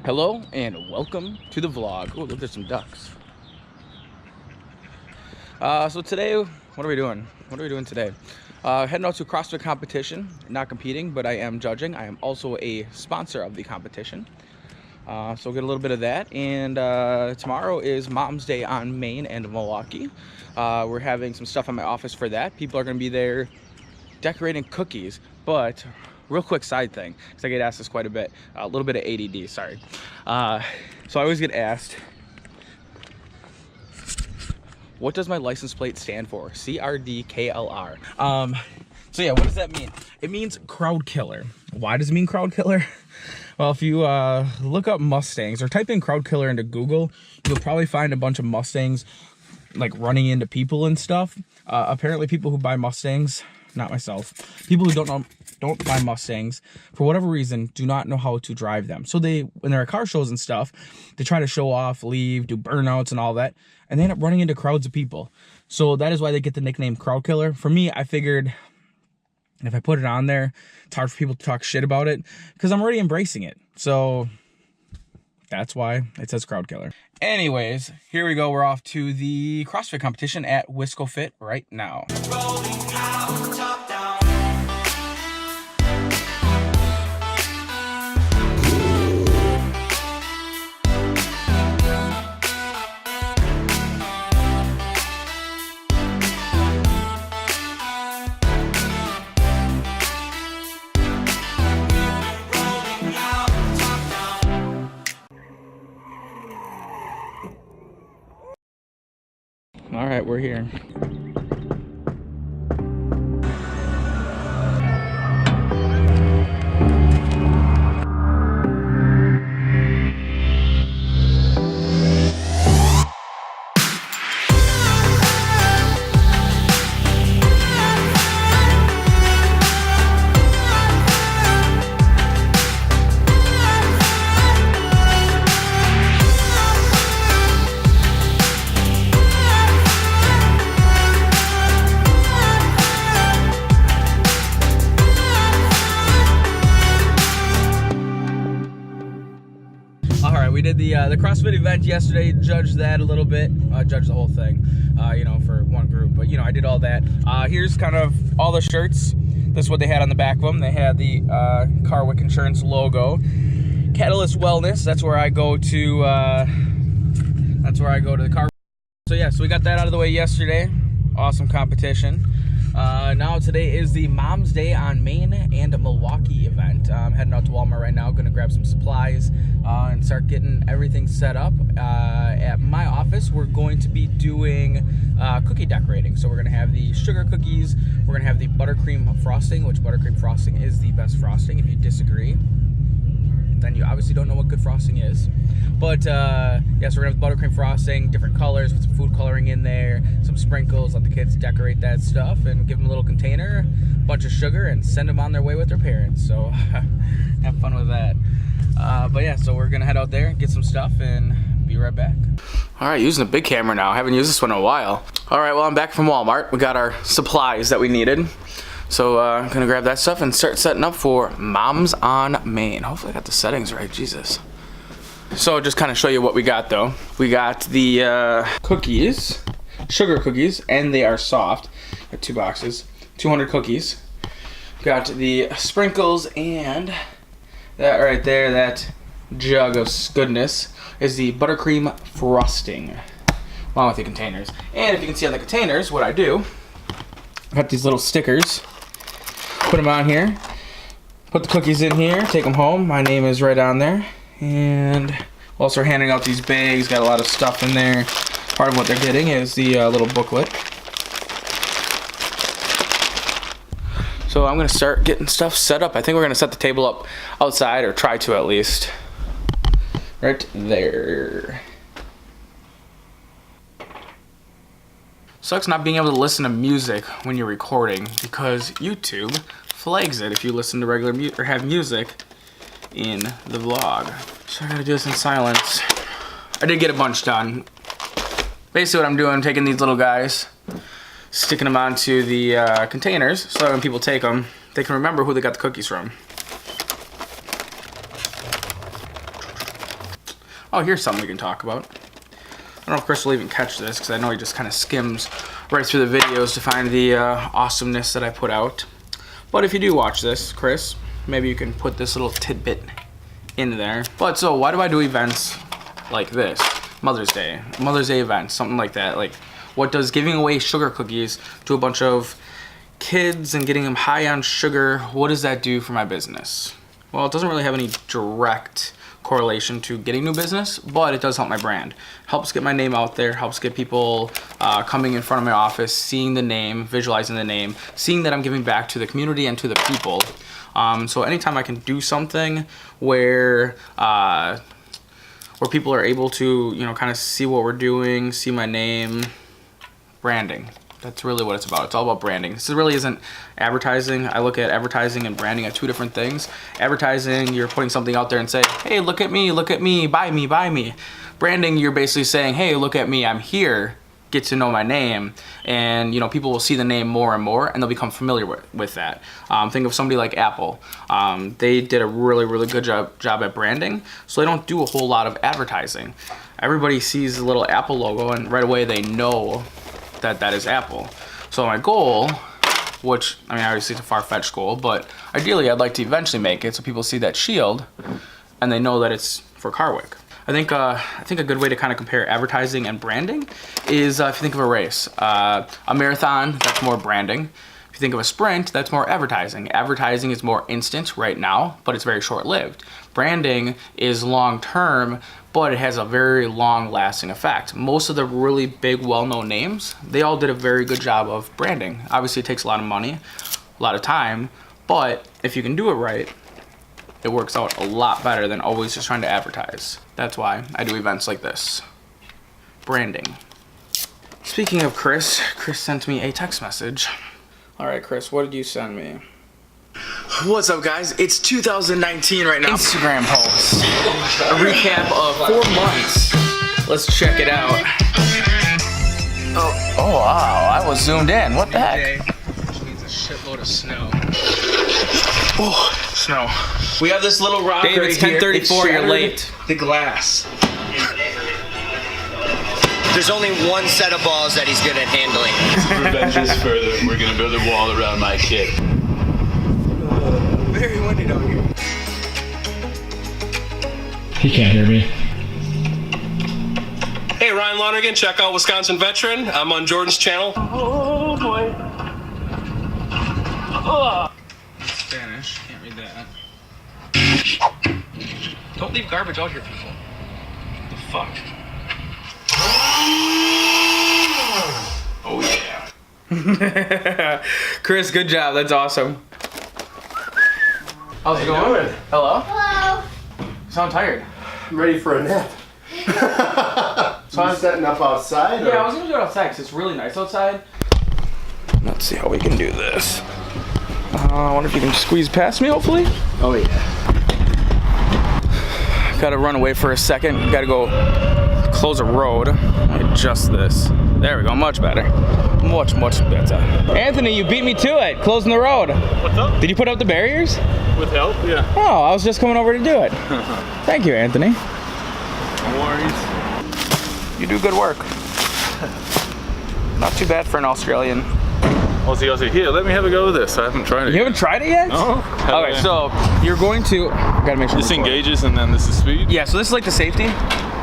Hello and welcome to the vlog. Oh, look, there's some ducks. So today, what are we doing? What are we doing today? Heading out to a CrossFit competition. Not competing, but I am judging. I am also a sponsor of the competition. So we'll get a little bit of that. And tomorrow is Mom's Day on Main and Milwaukee. We're having some stuff in my office for that. People are going to be there decorating cookies. But real quick side thing, because I get asked this quite a bit. A little bit of ADD, sorry. So I always get asked, what does my license plate stand for? CRDKLR. So yeah, what does that mean? It means crowd killer. Why does it mean crowd killer? Well, if you look up Mustangs or type in crowd killer into Google, you'll probably find a bunch of Mustangs like running into people and stuff. Apparently people who buy Mustangs, not myself, people who don't buy Mustangs, for whatever reason, do not know how to drive them. So when they're at car shows and stuff, they try to show off, leave, do burnouts and all that, and they end up running into crowds of people. So that is why they get the nickname crowd killer. For me, I figured if I put it on there, it's hard for people to talk shit about it because I'm already embracing it. So that's why it says crowd killer. Anyways, here we go. We're off to the CrossFit competition at Wisco Fit right now. Rolling out, top down. All right, we're here. We did the CrossFit event yesterday, judged that a little bit, judged the whole thing, for one group, but I did all that. Here's kind of all the shirts. This is what they had on the back of them. They had the Karweik insurance logo. Catalyst Wellness, that's where I go to, the car. So yeah, so we got that out of the way yesterday. Awesome competition. Now today is the Mom's Day on Main and Milwaukee event. I'm heading out to Walmart right now, gonna grab some supplies and start getting everything set up. At my office, we're going to be doing cookie decorating. So we're gonna have the sugar cookies, we're gonna have the buttercream frosting, which buttercream frosting is the best frosting. If you disagree, then you obviously don't know what good frosting is. But yes, we're gonna have buttercream frosting, different colors, with some food coloring in there, some sprinkles, let the kids decorate that stuff, and give them a little container, a bunch of sugar, and send them on their way with their parents. So have fun with that. But yeah, so we're gonna head out there, get some stuff, and be right back. All right, using a big camera now. I haven't used this one in a while. All right, well, I'm back from Walmart. We got our supplies that we needed. So I'm gonna grab that stuff and start setting up for Mom's on Main. Hopefully I got the settings right, Jesus. So just kind of show you what we got though. We got the cookies, sugar cookies, and they are soft. Got 2 boxes, 200 cookies. Got the sprinkles, and that right there, that jug of goodness, is the buttercream frosting, along with the containers. And if you can see on the containers, what I do, I got these little stickers. Put them on here, put the cookies in here, take them home. My name is right on there. And also handing out these bags, got a lot of stuff in there. Part of what they're getting is the little booklet. So I'm gonna start getting stuff set up. I think we're gonna set the table up outside, or try to at least. Right there. Sucks not being able to listen to music when you're recording, because YouTube flags it if you listen to regular or have music in the vlog. So I gotta do this in silence. I did get a bunch done. Basically what I'm doing, I'm taking these little guys, sticking them onto the containers, so that when people take them, they can remember who they got the cookies from. Oh, here's something we can talk about. I don't know if Chris will even catch this because I know he just kind of skims right through the videos to find the awesomeness that I put out. But if you do watch this, Chris, maybe you can put this little tidbit in there. But so why do I do events like this? Mother's Day event, something like that. Like, what does giving away sugar cookies to a bunch of kids and getting them high on sugar, what does that do for my business? Well, it doesn't really have any direct correlation to getting new business, but it does help my brand. Helps get my name out there, helps get people coming in front of my office, seeing the name, visualizing the name, seeing that I'm giving back to the community and to the people. So anytime I can do something where people are able to, you know, kind of see what we're doing, see my name, branding. That's really what it's about. It's all about branding. This really isn't advertising. I look at advertising and branding as two different things. Advertising, you're putting something out there and say, hey, look at me, buy me, buy me. Branding, you're basically saying, hey, look at me, I'm here, get to know my name. And, you know, people will see the name more and more and they'll become familiar with that. Think of somebody like Apple. They did a really, really good job at branding, so they don't do a whole lot of advertising. Everybody sees the little Apple logo and right away they know that is Apple. So my goal, which, I mean, obviously it's a far-fetched goal, but ideally I'd like to eventually make it so people see that shield and they know that it's for Karweik. I think a good way to kind of compare advertising and branding is if you think of a race. A marathon, that's more branding. If you think of a sprint, that's more advertising. Advertising is more instant right now, but it's very short-lived. Branding is long-term, but it has a very long-lasting effect. Most of the really big, well-known names, they all did a very good job of branding. Obviously, it takes a lot of money, a lot of time, but if you can do it right, it works out a lot better than always just trying to advertise. That's why I do events like this. Branding. Speaking of Chris sent me a text message. All right, Chris, what did you send me? What's up, guys? It's 2019 right now. Instagram post. A recap of 4 months. Let's check it out. Oh wow, I was zoomed in. What the heck? Which means a shitload of snow. Oh, snow. We have this little rock Dave, right it's here. 10:34, you're late. The glass. There's only one set of balls that he's good at handling. Revenge is further. We're gonna build a wall around my kid. Very windy down here. He can't hear me. Hey, Ryan Lonergan, check out Wisconsin Veteran. I'm on Jordan's channel. Oh boy. Spanish, can't read that. Don't leave garbage out here, people. What the fuck? Oh yeah. Chris, good job. That's awesome. How's it going? Hello? Hello. You sound tired. Ready for a nap. So I'm setting up outside? Yeah, I was gonna do it outside because it's really nice outside. Let's see how we can do this. I wonder if you can squeeze past me, hopefully. Oh yeah. Gotta run away for a second. Gotta go close a road. Adjust this. There we go, much better. Much better. Anthony, you beat me to it, closing the road. What's up? Did you put up the barriers? With help, yeah. Oh, I was just coming over to do it. Thank you, Anthony. No worries. You do good work. Not too bad for an Australian. Aussie, here, let me have a go with this. I haven't tried it. You haven't tried it yet? No. Okay, so you're going to, gotta make sure This I'm recording. engages and then this is speed? Yeah, so this is like the safety.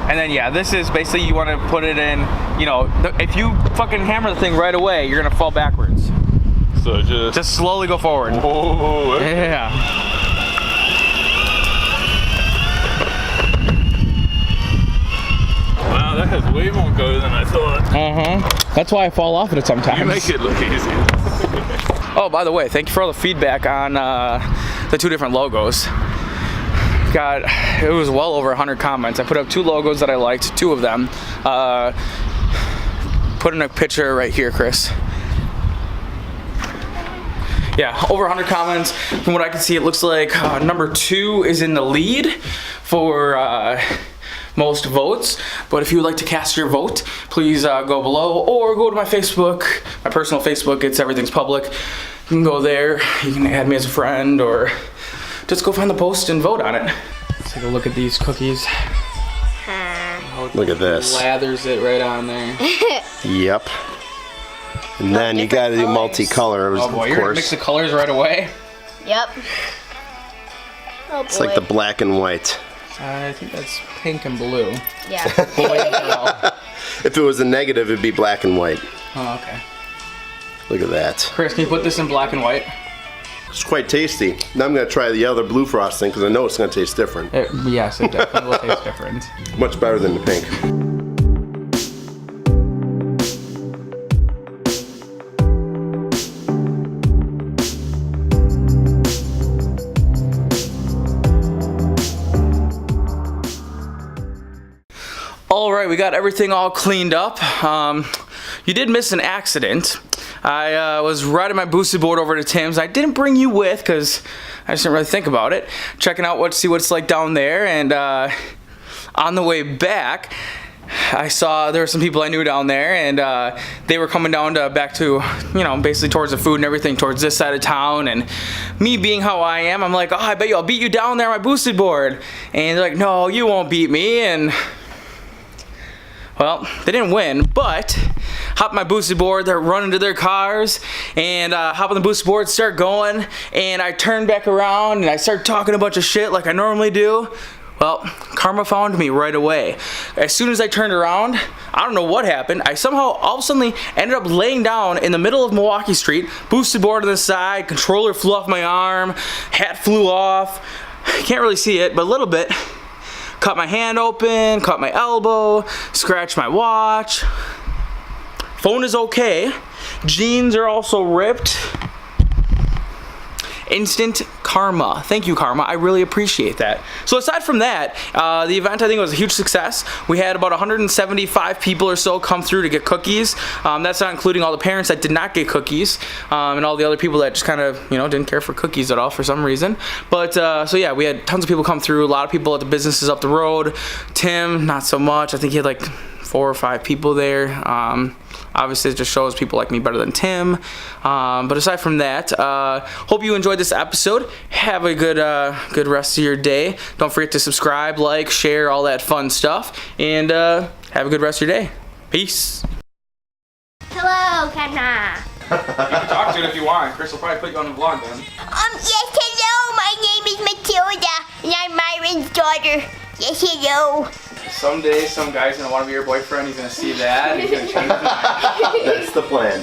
And then yeah, this is basically you want to put it in, you know, if you fucking hammer the thing right away, you're gonna fall backwards. So Just slowly go forward. Whoa, okay. Yeah. Wow, that has way more go than I thought. That's why I fall off of it sometimes. You make it look easy. Oh, by the way, thank you for all the feedback on the 2 different logos. It was well over 100 comments. I put up 2 logos that I liked, 2 of them. Put in a picture right here, Chris. Yeah, over 100 comments. From what I can see, it looks like number 2 is in the lead for most votes. But if you would like to cast your vote, please go below or go to my Facebook, my personal Facebook. Everything's public. You can go there. You can add me as a friend or just go find the post and vote on it. Let's take a look at these cookies. Look at this. Lathers it right on there. Yep. And then you gotta do multicolor, Oh boy, of you're gonna mix course. the colors right away? Yep. Oh boy. It's like the black and white. I think that's pink and blue. Yeah. Boy and girl. If it was a negative, it'd be black and white. Oh, okay. Look at that. Chris, can you put this in black and white? It's quite tasty. Now I'm gonna try the other blue frosting because I know it's gonna taste different. Yes, it definitely will taste different. Much better than the pink. All right, we got everything all cleaned up. You did miss an accident. I was riding my boosted board over to Tim's. I didn't bring you with because I just didn't really think about it. Checking out see what it's like down there, and on the way back, I saw there were some people I knew down there, and they were coming down back to, you know, basically towards the food and everything, towards this side of town. And me being how I am, I'm like, oh, I bet you I'll beat you down there on my boosted board. And they're like, no, you won't beat me. And well, they didn't win, but hop on my boosted board, they're running to their cars, and hop on the boosted board, start going, and I turn back around and I start talking a bunch of shit like I normally do. Well, karma found me right away. As soon as I turned around, I don't know what happened. I somehow all of a sudden ended up laying down in the middle of Milwaukee Street, boosted board on the side, controller flew off my arm, hat flew off. Can't really see it, but a little bit. Cut my hand open, cut my elbow, scratched my watch. Phone is okay. Jeans are also ripped. Instant karma. Thank you, karma. I really appreciate that. So aside from that, the event I think was a huge success. We had about 175 people or so come through to get cookies. That's not including all the parents that did not get cookies, and all the other people that just kind of, you know, didn't care for cookies at all for some reason. But so yeah, we had tons of people come through. A lot of people at the businesses up the road. Tim, not so much. I think he had like 4 or 5 people there. Obviously, it just shows people like me better than Tim. But aside from that, hope you enjoyed this episode. Have a good rest of your day. Don't forget to subscribe, like, share, all that fun stuff. And have a good rest of your day. Peace. Hello, Kana. You can talk to it if you want. Chris will probably put you on the vlog then. Yes, hello. My name is Matilda, and I'm Myron's daughter. Yes, hello. Someday, some guy's gonna want to be your boyfriend. He's gonna see that, and he's gonna change his mind. That's the plan.